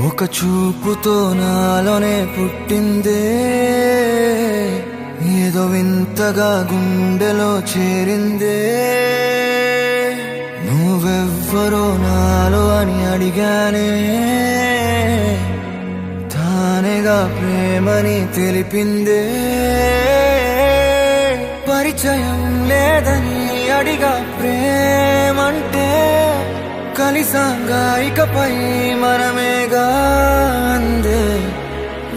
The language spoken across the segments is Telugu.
ఒక చూపుతో నాలోనే పుట్టిందే, ఏదో వింతగా గుండెలో చేరిందే. నువ్వెవ్వరో నాలో అని అడిగానే, తానేగా ప్రేమని తెలిపిందే. పరిచయం లేదని అడిగా ప్రేమంటే, కలిసాంగా ఇకపై మనమేగా అందే.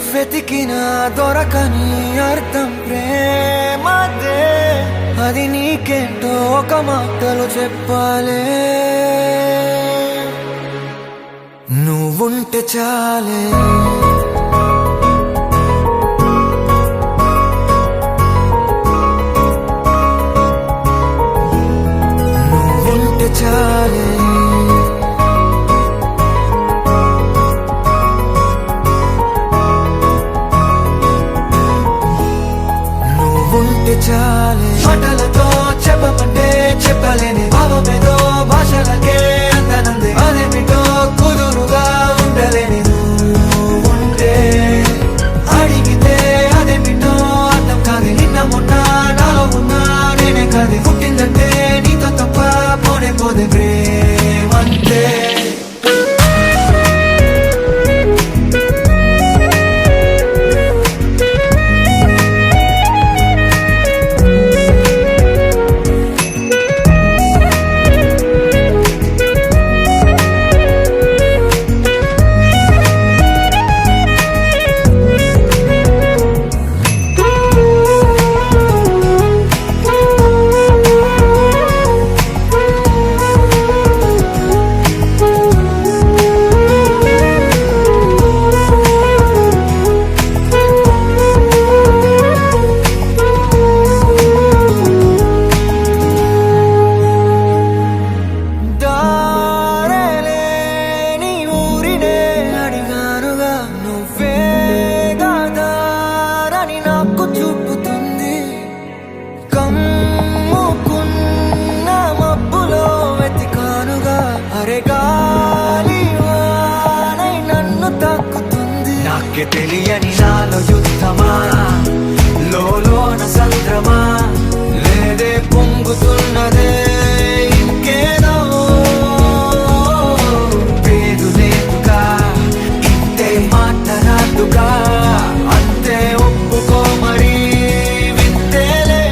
వెతికిన దొరకని అర్థం ప్రేమదే, అది నీకేంటో ఒక మాటలు చెప్పాలే. నువ్వుంటే చాలే, నువ్వుంటే చాలే. నువ్వుంటే చాలే, మాటలతో చెప్పమంటే చెప్పలేని భావమేదో భాషలకే అందనందే. అదేమిటో కుదురుగా ఉండలేని నువ్వుంటే, అడిగితే అదేమిటో అర్థం కాదు. నిన్న మొన్న నాలో ఉన్నా నేనే కాదు. పుట్టిందంటే నీతో తప్ప పోనే పోదే ప్రేమంటే. నాకే తెలియని నాలో యుద్ధమా, లోన సంద్రమా, లేదే పొంగుతున్నదే ఇంకేదో. పేరు లేదుగా, ఇంతే మాట్లాడుగా, అంతే ఒప్పుకో మరి వింతేలే.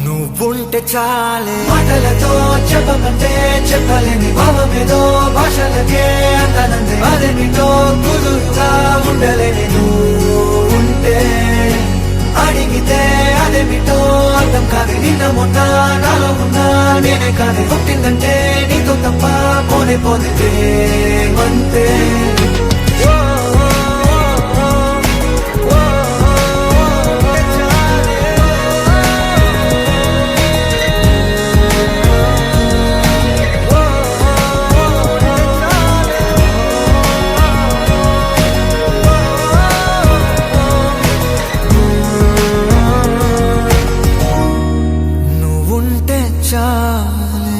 నువ్వుంటే చాలే, మాటలతో చెప్పమంటే చెప్పలేని భావమేదో భాషలకే అందనందే. అదేమిటో కుదురుగా ఉండలేని నువ్వుంటే, అడిగితే అదేమిటో అర్థం కాదు. నిన్న మొన్న నాలో ఉన్నా నేనే కాదు. పుట్టిందంటే నీతో తప్ప పోనే పోదే ప్రేమంతే. చాలే.